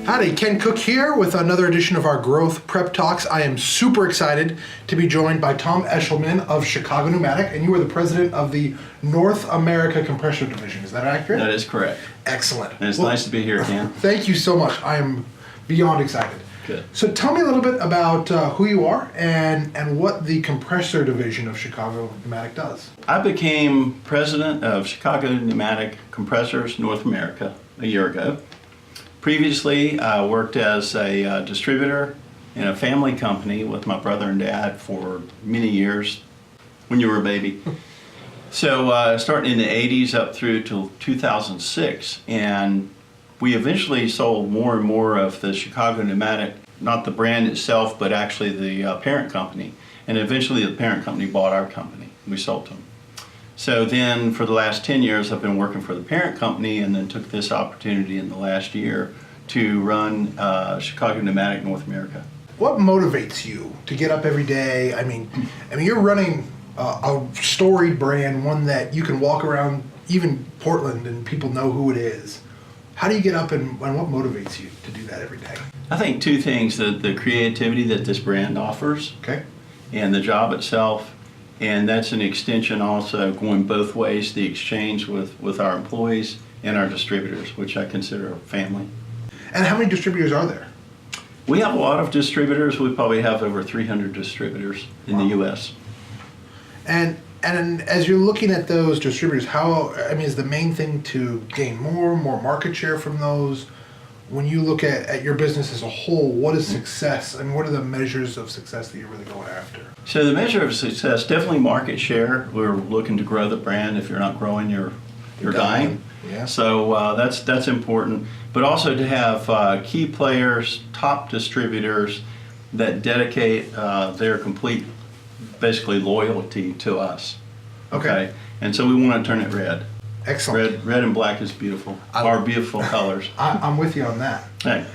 Howdy, Ken Cook here with another edition of our Growth Prep Talks. I am super excited to be joined by Tom Eshelman of Chicago Pneumatic, and you are the president of the North America Compressor Division. Is that accurate? That is correct. Excellent. And it's nice to be here, Ken. Thank you so much. I am beyond excited. Good. So tell me a little bit about who you are and what the compressor division of Chicago Pneumatic does. I became president of Chicago Pneumatic Compressors North America a year ago. Previously, I worked as a distributor in a family company with my brother and dad for many years when you were a baby. So starting in the 80s up through till 2006, and we eventually sold more and more of the Chicago Pneumatic, not the brand itself, but actually the parent company. And eventually the parent company bought our company. We sold them. So then for the last 10 years, I've been working for the parent company, and then took this opportunity in the last year to run Chicago Pneumatic North America. What motivates you to get up every day? I mean, you're running a storied brand, one that you can walk around even Portland and people know who it is. How do you get up and what motivates you to do that every day? I think two things: the creativity that this brand offers, Okay. and the job itself. And that's an extension also going both ways, the exchange with our employees and our distributors, which I consider family. And how many distributors are there? We have a lot of distributors. We probably have over 300 distributors in the U.S. And as you're looking at those distributors, is the main thing to gain more market share from those? When you look at your business as a whole, what is success, and what are the measures of success that you're really going after? So the measure of success, definitely market share. We're looking to grow the brand. If you're not growing, you're dying. Yeah. So that's important. But also to have key players, top distributors that dedicate their complete, basically, loyalty to us. Okay. And so we want to turn it red. Excellent. Red and black is beautiful. Are beautiful colors. I'm with you on that. Hey.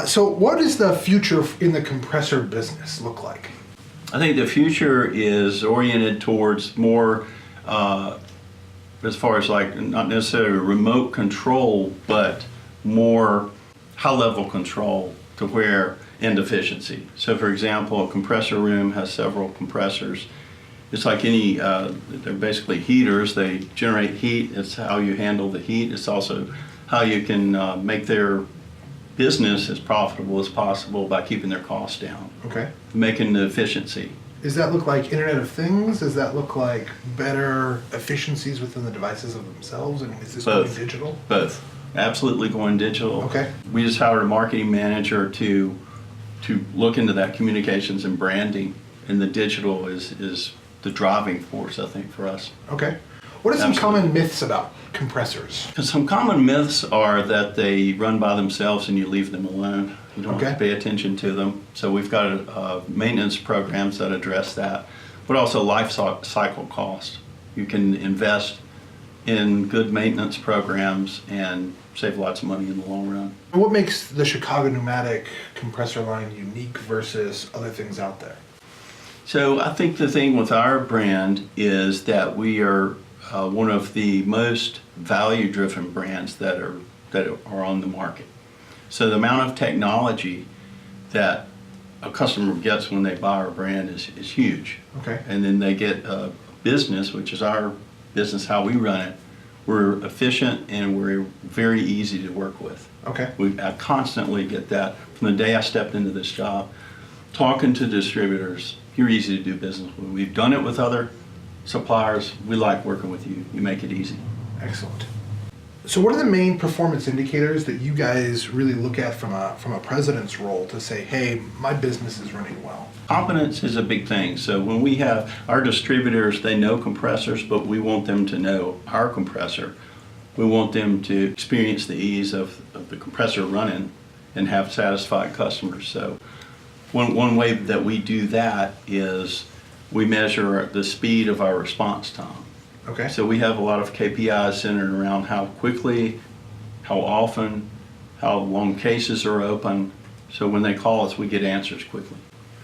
So what does the future in the compressor business look like? I think the future is oriented towards more, as far as like not necessarily remote control, but more high-level control to where and efficiency. So, for example, a compressor room has several compressors. It's like any, they're basically heaters. They generate heat. It's how you handle the heat. It's also how you can make their business as profitable as possible by keeping their costs down. Okay. Making the efficiency. Does that look like Internet of Things? Does that look like better efficiencies within the devices of themselves? And is this going digital? Both. Absolutely going digital. Okay. We just hired a marketing manager to look into that communications and branding, and the digital is the driving force, I think, for us. Okay. What are some common myths about compressors? Some common myths are that they run by themselves and you leave them alone. You don't have to pay attention to them. So we've got maintenance programs that address that, but also life cycle cost. You can invest in good maintenance programs and save lots of money in the long run. What makes the Chicago Pneumatic compressor line unique versus other things out there? So I think the thing with our brand is that we are one of the most value-driven brands that are on the market. So the amount of technology that a customer gets when they buy our brand is huge. Okay. And then they get a business, which is our business, how we run it. We're efficient and we're very easy to work with. Okay. I constantly get that from the day I stepped into this job. Talking to distributors, you're easy to do business with. We've done it with other suppliers. We like working with you. You make it easy. Excellent. So what are the main performance indicators that you guys really look at from a president's role to say, hey, my business is running well? Competence is a big thing. So when we have our distributors, they know compressors, but we want them to know our compressor. We want them to experience the ease of the compressor running and have satisfied customers. So one way that we do that is we measure the speed of our response time. Okay. So we have a lot of KPIs centered around how quickly, how often, how long cases are open. So when they call us, we get answers quickly.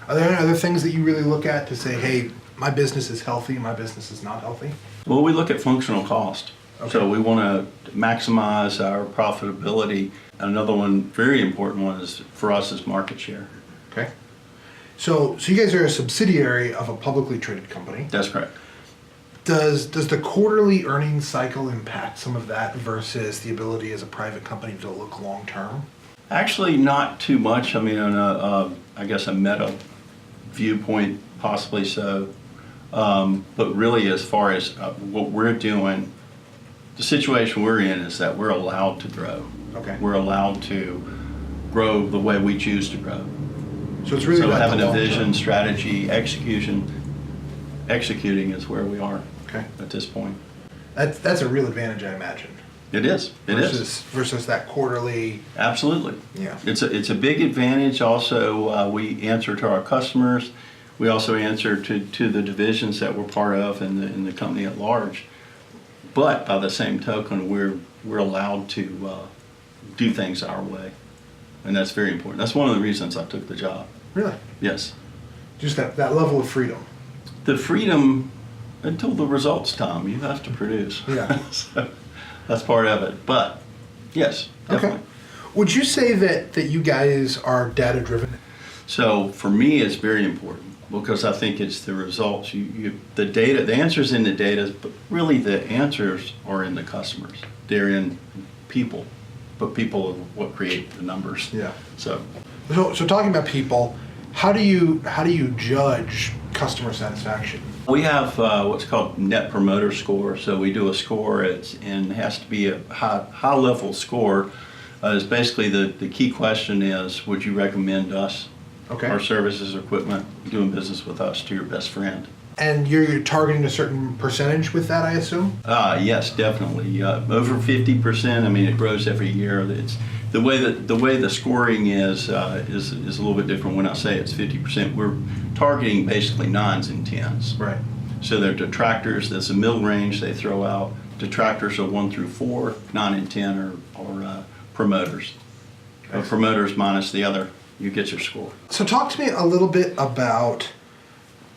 Are there any other things that you really look at to say, hey, my business is healthy, my business is not healthy? Well, we look at functional cost. So we want to maximize our profitability. Another one, very important one, is for us is market share. Okay. So you guys are a subsidiary of a publicly traded company. That's correct. Does the quarterly earnings cycle impact some of that versus the ability as a private company to look long term? Actually, not too much. I mean, on I guess a meta viewpoint, possibly so. But really, as far as what we're doing, the situation we're in is that we're allowed to grow. Okay. We're allowed to grow the way we choose to grow. So it's really So about having the a long vision, term. strategy, executing is where we are Okay. at this point. That's a real advantage, I imagine. It is. It is. Versus that quarterly. Absolutely. Yeah. It's a big advantage. Also, we answer to our customers. We also answer to the divisions that we're part of in the company at large. But by the same token, we're allowed to do things our way, and that's very important. That's one of the reasons I took the job. Really? Yes. Just that level of freedom. The freedom until the results, Tom. You have to produce. Yeah. So that's part of it. But yes, definitely. Okay. Would you say that you guys are data driven? So for me, it's very important because I think it's the results. The data, the answers in the data, but really the answers are in the customers. They're in people, but people are what create the numbers. Yeah. So So talking about people, how do you judge customer satisfaction? we have what's called Net Promoter Score. So we do a score. It has to be a high level score. It's basically the key question is, would you recommend us, Okay. our services, equipment, doing business with us to your best friend? And you're targeting a certain percentage with that, I assume? Yes, definitely. Over 50%. I mean, it grows every year. It's the way the scoring is a little bit different. When I say it's 50%, we're targeting basically 9s and 10s. Right. So they're detractors. That's the middle range they throw out. Detractors are 1 through 4. 9 and 10 are promoters. Promoters minus the other, you get your score. So talk to me a little bit about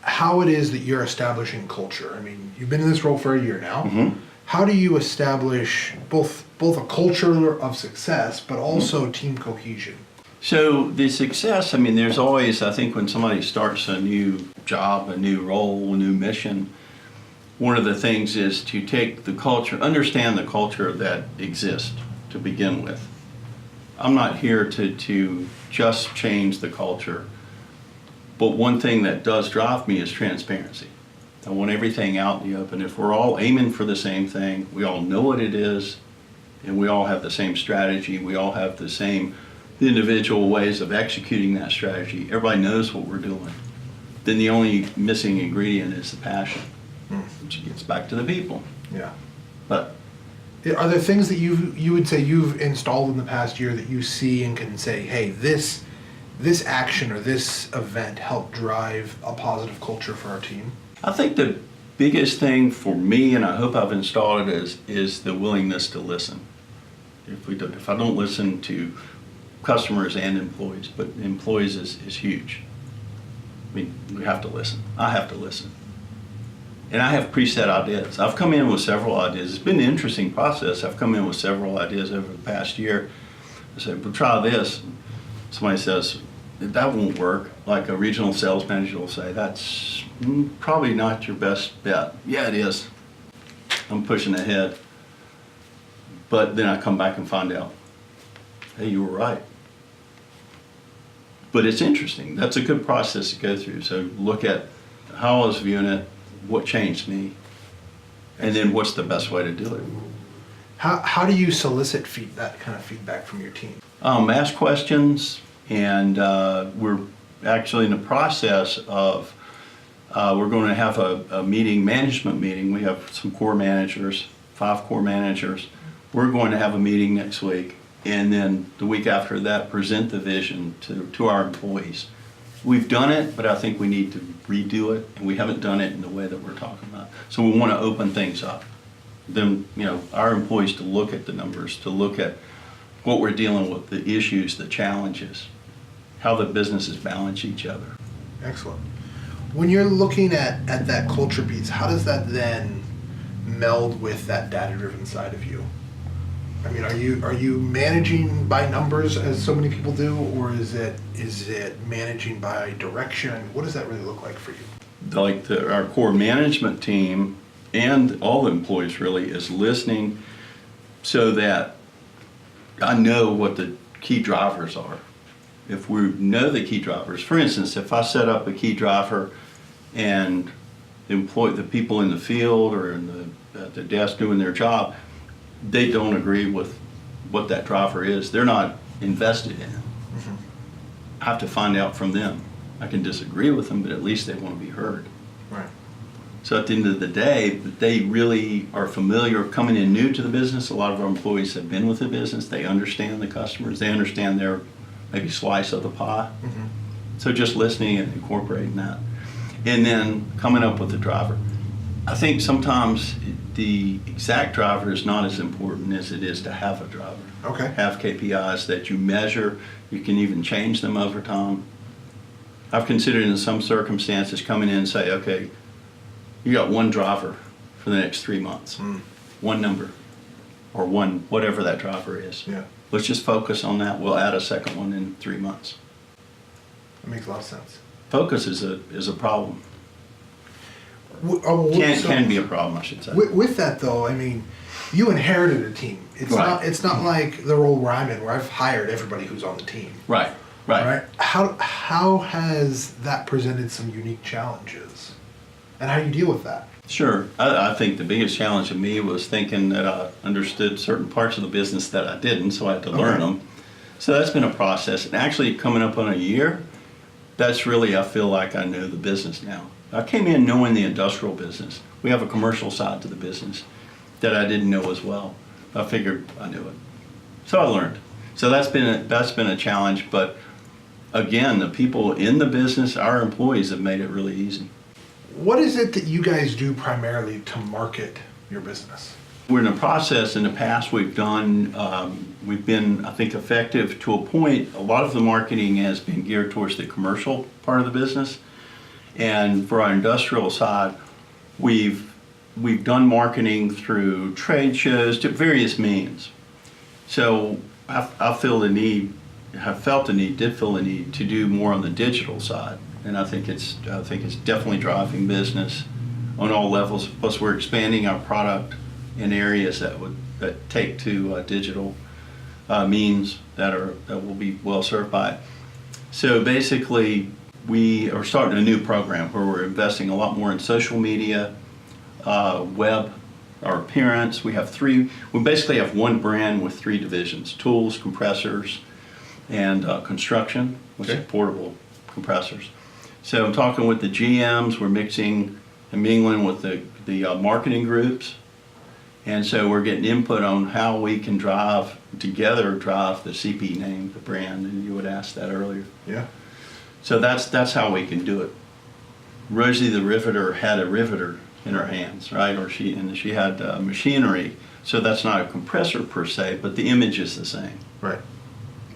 how it is that you're establishing culture. I mean, you've been in this role for a year now. Mm-hmm. How do you establish both a culture of success, but also team cohesion? So the success, I mean, there's always, I think when somebody starts a new job, a new role, a new mission, one of the things is to take the culture, understand the culture that exists to begin with. I'm not here to just change the culture, but one thing that does drive me is transparency. I want everything out in the open. If we're all aiming for the same thing, we all know what it is, and we all have the same strategy, we all have the same individual ways of executing that strategy, everybody knows what we're doing, then the only missing ingredient is the passion, which gets back to the people. Yeah. But Are there things that you would say you've installed in the past year that you see and can say, hey, this action or this event helped drive a positive culture for our team? I think the biggest thing for me, and I hope I've installed it, is the willingness to listen. If I don't listen to customers and employees, but employees is huge. I mean, we have to listen. I have to listen. And I have preset ideas. I've come in with several ideas. It's been an interesting process. I've come in with several ideas over the past year. I say, well, try this. Somebody says, that won't work. Like a regional sales manager will say, that's probably not your best bet. Yeah, it is. I'm pushing ahead. But then I come back and find out, hey, you were right. But it's interesting. That's a good process to go through. So look at how I was viewing it, what changed me, and then what's the best way to do it. How do you solicit that kind of feedback from your team? Ask questions, and we're actually in the process of, we're going to have a management meeting. We have some core managers, 5 core managers. We're going to have a meeting next week, and then the week after that, present the vision to our employees. We've done it, but I think we need to redo it, and we haven't done it in the way that we're talking about. So we want to open things up. Then, our employees to look at the numbers, to look at what we're dealing with, the issues, the challenges, how the businesses balance each other. Excellent. When you're looking at that culture piece, how does that then meld with that data-driven side of you? I mean, are you managing by numbers as so many people do, or is it managing by direction? What does that really look like for you? Like our core management team and all the employees really is listening so that I know what the key drivers are. If we know the key drivers, for instance, if I set up a key driver and the people in the field or at the desk doing their job, they don't agree with what that driver is, they're not invested in it. Mm-hmm. I have to find out from them. I can disagree with them, but at least they want to be heard. Right. So at the end of the day, they really are familiar, coming in new to the business. A lot of our employees have been with the business. They understand the customers. They understand their maybe slice of the pie. Mm-hmm. So just listening and incorporating that. And then coming up with the driver. I think sometimes the exact driver is not as important as it is to have a driver. Okay. Have KPIs that you measure. You can even change them over time. I've considered in some circumstances coming in and say, okay, you got one driver for the next 3 months, one number, or one, whatever that driver is. Yeah. Let's just focus on that. We'll add a second one in 3 months. That makes a lot of sense. Focus is a problem. So Can be a problem, I should say. With that though, I mean, you inherited a team. It's not like the role where I'm in, where I've hired everybody who's on the team. Right. Right. How has that presented some unique challenges, and how do you deal with that? Sure. I think the biggest challenge of me was thinking that I understood certain parts of the business that I didn't, so I had to learn them. So that's been a process. And actually coming up on a year, that's really, I feel like I know the business now. I came in knowing the industrial business. We have a commercial side to the business that I didn't know as well. I figured I knew it. So I learned. So that's been a challenge, but again, the people in the business, our employees, have made it really easy. What is it that you guys do primarily to market your business? We're in a process. In the past we've been, I think, effective to a point. A lot of the marketing has been geared towards the commercial part of the business. And for our industrial side, we've done marketing through trade shows to various means. So I felt the need to do more on the digital side. And I think it's definitely driving business on all levels. Plus, we're expanding our product in areas that take to digital means that will be well served by it. So basically, we are starting a new program where we're investing a lot more in social media, web, our appearance. We basically have one brand with 3 divisions: tools, compressors, and construction, which is portable compressors. So I'm talking with the GMs, we're mixing and mingling with the marketing groups. And so we're getting input on how we can drive the CP name, the brand, and you would ask that earlier. Yeah. So that's how we can do it. Rosie the riveter had a riveter in her hands, right? Or she had machinery. So that's not a compressor per se, but the image is the same. Right.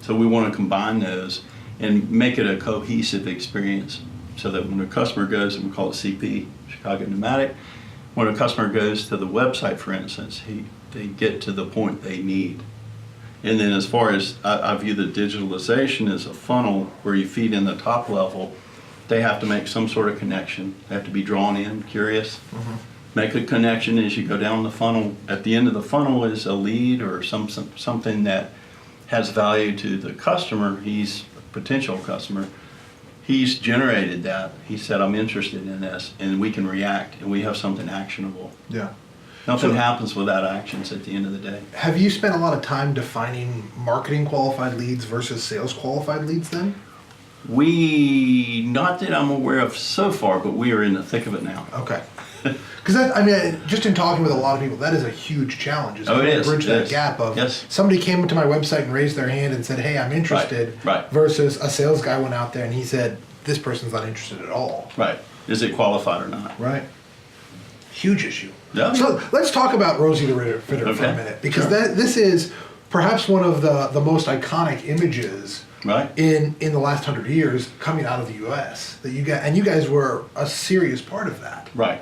So we want to combine those and make it a cohesive experience so that when a customer goes, and we call it CP, Chicago Pneumatic, when a customer goes to the website, for instance, they get to the point they need. And then as far as I view the digitalization as a funnel where you feed in the top level, they have to make some sort of connection. They have to be drawn in, curious. Mm-hmm. Make a connection as you go down the funnel. At the end of the funnel is a lead or something that has value to the customer. He's a potential customer. He's generated that. He said, I'm interested in this, and we can react, and we have something actionable. Yeah. Nothing happens without actions at the end of the day. Have you spent a lot of time defining marketing qualified leads versus sales qualified leads then? Not that I'm aware of so far, but we are in the thick of it now. Okay. Because just in talking with a lot of people, that is a huge challenge. Is it is. Bridge that gap of somebody came to my website and raised their hand and said, "Hey, I'm interested," right. Versus a sales guy went out there and he said, "This person's not interested at all." Right. Is it qualified or not? Right. Huge issue. Yeah. So let's talk about Rosie the Riveter for a minute, because this is perhaps one of the most iconic images. Right. In the last 100 years coming out of the U.S. that you guys were a serious part of that. Right.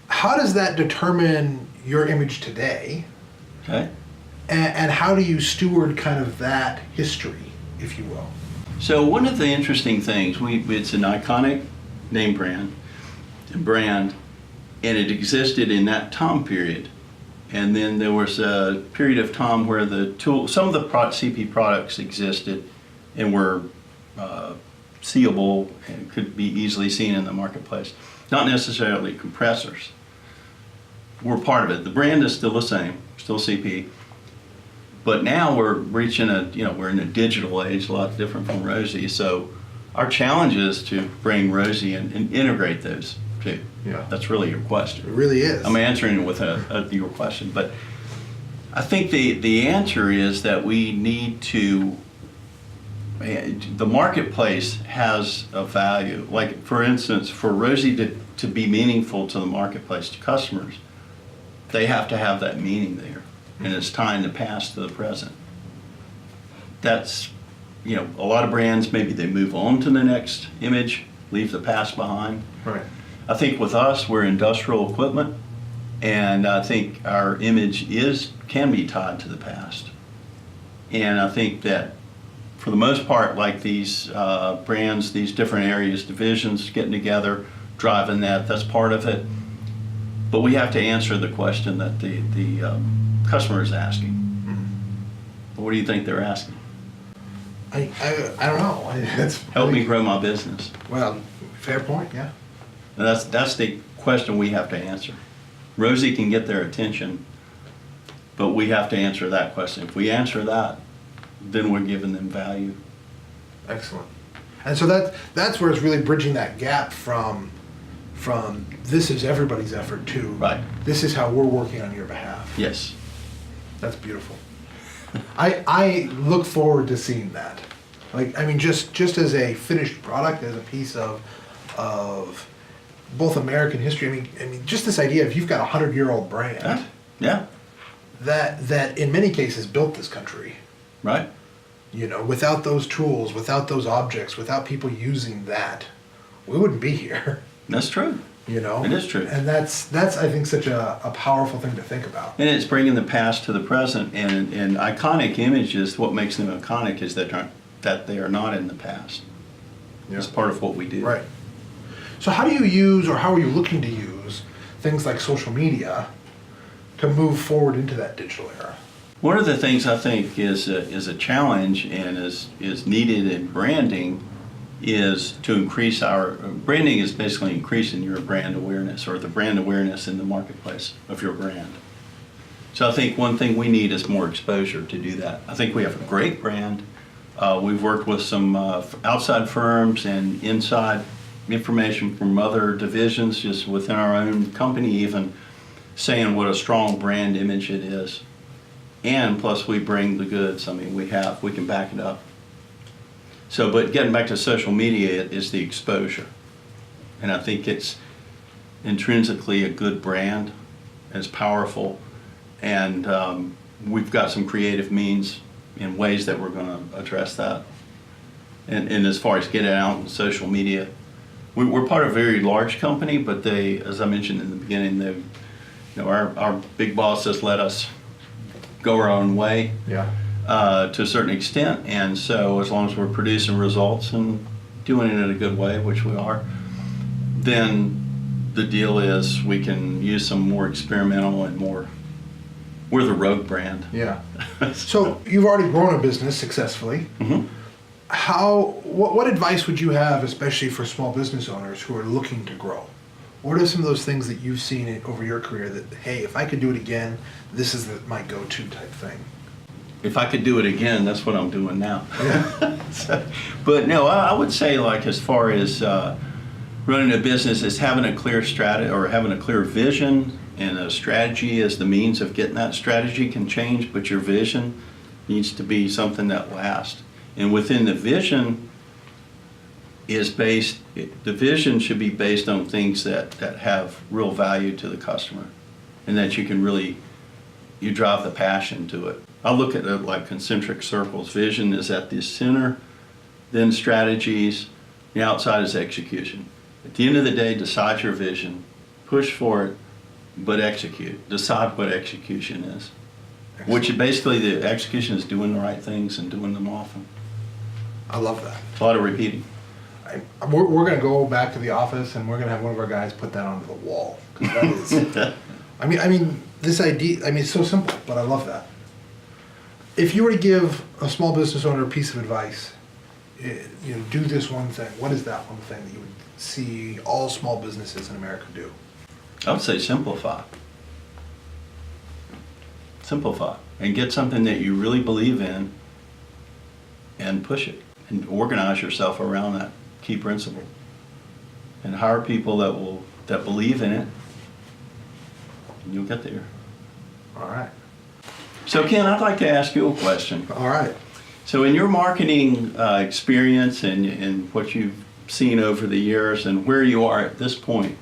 How does that determine your image today, Okay. and how do you steward kind of that history, if you will? So one of the interesting things, it's an iconic name brand, and it existed in that time period. And then there was a period of time where some of the CP products existed and were seeable and could be easily seen in the marketplace. Not necessarily compressors. We're part of it. The brand is still the same, still CP. But now we're reaching we're in a digital age, a lot different from Rosie. So our challenge is to bring Rosie and integrate those two. Yeah. That's really your question. It really is. I'm answering it with your question. But I think the answer is that we need to, the marketplace has a value. Like, for instance, for Rosie to be meaningful to the marketplace, to customers, they have to have that meaning there. And it's tying the past to the present. That's, a lot of brands, maybe they move on to the next image, leave the past behind. Right. I think with us, we're industrial equipment, and I think our image can be tied to the past. And I think that for the most part, like these brands, these different areas, divisions getting together, driving that's part of it. But we have to answer the question that the customer is asking. Mm-hmm. What do you think they're asking? I don't know. Help me grow my business. Well, fair point, yeah. And that's the question we have to answer. Rosie can get their attention, but we have to answer that question. If we answer that, then we're giving them value. Excellent. And so that's where it's really bridging that gap from this is everybody's effort to Right. this is how we're working on your behalf. Yes. That's beautiful. I look forward to seeing that. Like, I mean, just as a finished product, as a piece of both American history. I mean, just this idea if you've got a 100-year-old brand Yeah. that in many cases built this country. Right. Without those tools, without those objects, without people using that, we wouldn't be here. That's true. It is true. And that's I think such a powerful thing to think about. And it's bringing the past to the present, and iconic images. What makes them iconic is that they are not in the past. Yeah. It's part of what we do. Right. So how do you use, or how are you looking to use, things like social media to move forward into that digital era? One of the things I think is a challenge and is needed in branding is to increase our branding is basically increasing your brand awareness or the brand awareness in the marketplace of your brand. So I think one thing we need is more exposure to do that. I think we have a great brand. We've worked with some outside firms and inside information from other divisions just within our own company even saying what a strong brand image it is. And plus we bring the goods. I mean, we can back it up. So, but getting back to social media is the exposure. And I think it's intrinsically a good brand, it's powerful, and we've got some creative means in ways that we're going to address that. And as far as getting out on social media, we're part of a very large company, but they, as I mentioned in the beginning, our big boss has let us go our own way. Yeah. To a certain extent, and so as long as we're producing results and doing it in a good way, which we are, then the deal is we can use some more experimental and we're the rogue brand. Yeah. So you've already grown a business successfully. Mm-hmm. What advice would you have, especially for small business owners who are looking to grow? What are some of those things that you've seen over your career that, hey, if I could do it again, this is my go-to type thing? If I could do it again, that's what I'm doing now. Yeah. But no, I would say, like, as far as running a business, is having a clear strategy or having a clear vision, and a strategy as the means of getting that strategy can change, but your vision needs to be something that lasts. And within the vision the vision should be based on things that have real value to the customer, and that you drive the passion to it. I look at it like concentric circles. Vision is at the center, then strategies, the outside is execution. At the end of the day, decide your vision, push for it, but execute. Decide what execution is. Which basically the execution is doing the right things and doing them often. I love that. A lot of repeating. We're going to go back to the office and we're going to have one of our guys put that onto the wall. 'Cause that is, I mean, this idea, I mean, it's so simple, but I love that. If you were to give a small business owner a piece of advice, do this one thing, what is that one thing that you would see all small businesses in America do? I would say simplify. Simplify and get something that you really believe in and push it and organize yourself around that key principle and hire people that believe in it, and you'll get there. All right. So Ken, I'd like to ask you a question. All right. So in your marketing experience and what you've seen over the years and where you are at this point,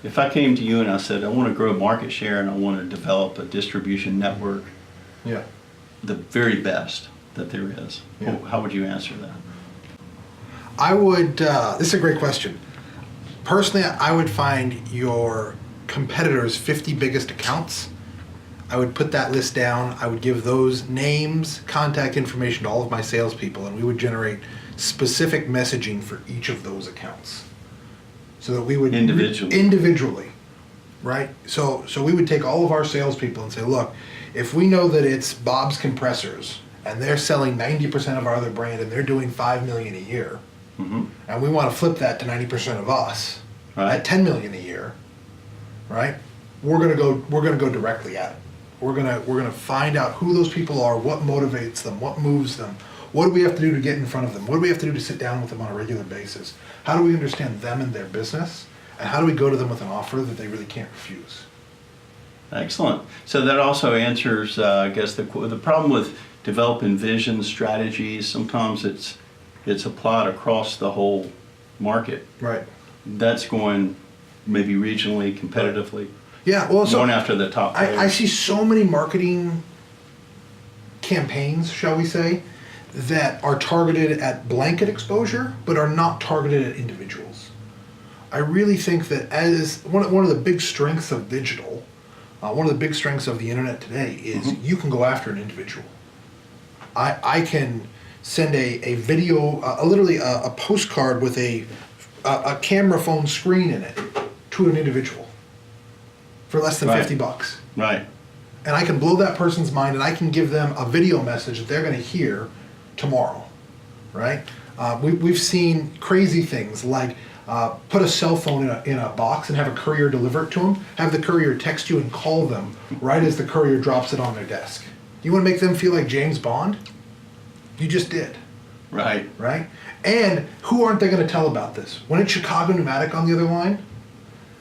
if I came to you and I said, I want to grow market share and I want to develop a distribution network, Yeah. the very best that there is, Yeah. how would you answer that? I would, this is a great question. Personally, I would find your competitors' 50 biggest accounts. I would put that list down. I would give those names, contact information to all of my salespeople, and we would generate specific messaging for each of those accounts. So that we would individually, right? So we would take all of our salespeople and say, look, if we know that it's Bob's Compressors and they're selling 90% of our other brand and they're doing $5 million a year, and we want to flip that to 90% of us at $10 million a year, right? We're gonna go directly at it. We're gonna find out who those people are, what motivates them, what moves them. What do we have to do to get in front of them? What do we have to do to sit down with them on a regular basis? How do we understand them and their business? And how do we go to them with an offer that they really can't refuse? Excellent. So that also answers, I guess, the problem with developing vision strategies. Sometimes it's applied across the whole market. Right. That's going maybe regionally, competitively. Yeah. Well, so going after the top. I see so many marketing campaigns, shall we say, that are targeted at blanket exposure, but are not targeted at individuals. I really think that as one of the big strengths of digital, one of the big strengths of the internet today is you can go after an individual. I can send a video, literally a postcard with a camera phone screen in it to an individual for less than $50. Right. And I can blow that person's mind, and I can give them a video message that they're going to hear tomorrow, right? We've seen crazy things like put a cell phone in a box and have a courier deliver it to them, have the courier text you and call them right as the courier drops it on their desk. You want to make them feel like James Bond? You just did. Right. Right? And who aren't they going to tell about this? When it's Chicago Pneumatic on the other line,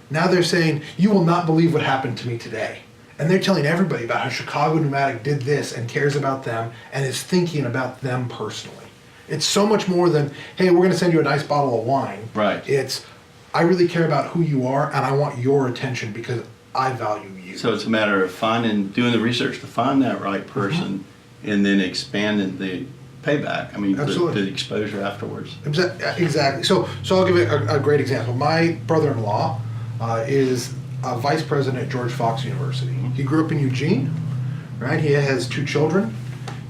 now they're saying, you will not believe what happened to me today. And they're telling everybody about how Chicago Pneumatic did this and cares about them and is thinking about them personally. It's so much more than, hey, we're going to send you a nice bottle of wine. Right. It's, I really care about who you are and I want your attention because I value you. So it's a matter of doing the research to find that right person and then expanding the payback. I mean, the exposure afterwards. Exactly. So I'll give you a great example. My brother-in-law is a vice president at George Fox University. He grew up in Eugene, right? He has 2 children.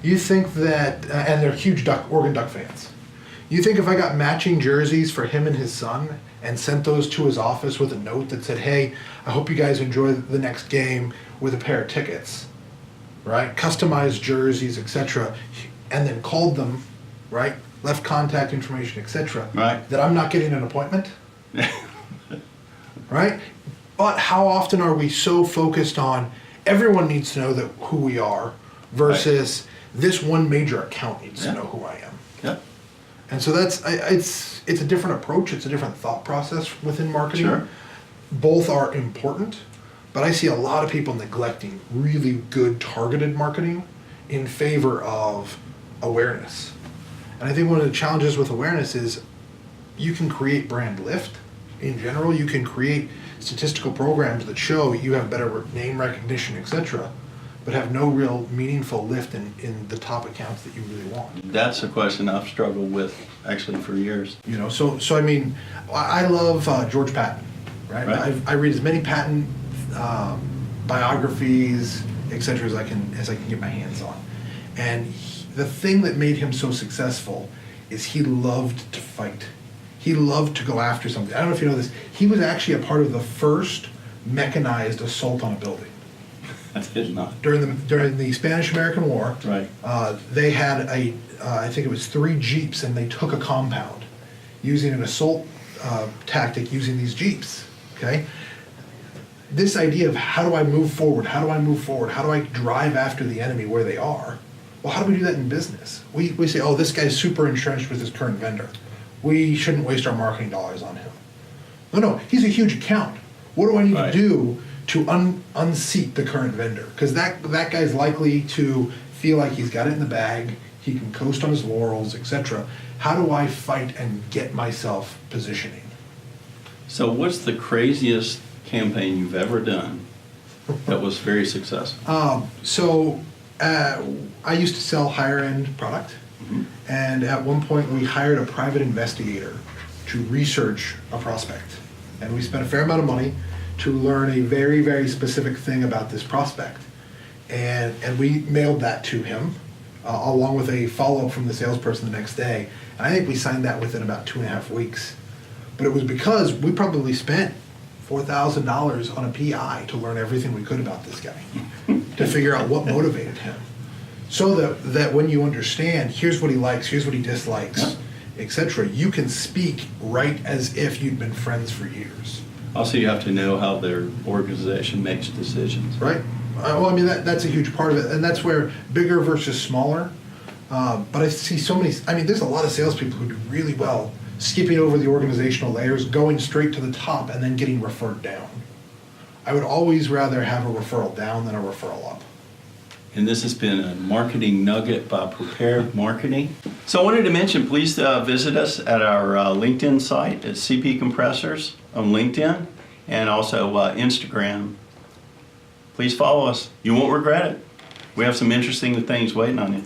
You think that, and they're huge Oregon Duck fans. You think if I got matching jerseys for him and his son and sent those to his office with a note that said, hey, I hope you guys enjoy the next game with a pair of tickets, right? Customized jerseys, etc., and then called them, right? Left contact information, etc., right? That I'm not getting an appointment, right? But how often are we so focused on everyone needs to know that who we are versus this one major account needs to know who I am? Yeah. And so it's a different approach. It's a different thought process within marketing. Sure. Both are important, but I see a lot of people neglecting really good targeted marketing in favor of awareness. And I think one of the challenges with awareness is you can create brand lift. In general, you can create statistical programs that show you have better name recognition, etc., but have no real meaningful lift in the top accounts that you really want. That's a question I've struggled with actually for years. You know, so I mean, I love George Patton, right? I read as many Patton biographies, etc. as I can get my hands on. And the thing that made him so successful is he loved to fight. He loved to go after something. I don't know if you know this. He was actually a part of the first mechanized assault on a building. I did not. During the Spanish-American War, Right. They had I think it was 3 Jeeps, and they took a compound using an assault tactic using these Jeeps, okay? This idea of how do I move forward, how do I drive after the enemy where they are? Well, how do we do that in business? We say, oh, this guy's super entrenched with his current vendor. We shouldn't waste our marketing dollars on him. No, he's a huge account. What do I need to do to unseat the current vendor? Because that guy's likely to feel like he's got it in the bag, he can coast on his laurels, etc. How do I fight and get myself positioning? So what's the craziest campaign you've ever done that was very successful? I used to sell higher end product, and at one point we hired a private investigator to research a prospect, and we spent a fair amount of money to learn a very, very specific thing about this prospect, and we mailed that to him along with a follow-up from the salesperson the next day, and I think we signed that within about 2.5 weeks. But it was because we probably spent $4,000 on a PI to learn everything we could about this guy, to figure out what motivated him. So that when you understand, here's what he likes, here's what he dislikes, etc., you can speak right as if you'd been friends for years. Also, you have to know how their organization makes decisions. Right. Well, I mean, that's a huge part of it, and that's where bigger versus smaller. But I see so many, I mean, there's a lot of salespeople who do really well skipping over the organizational layers, going straight to the top, and then getting referred down. I would always rather have a referral down than a referral up. And this has been a marketing nugget by Prepared Marketing. So I wanted to mention, please visit us at our LinkedIn site at CP Compressors on LinkedIn and also Instagram. Please follow us. You won't regret it. We have some interesting things waiting on you.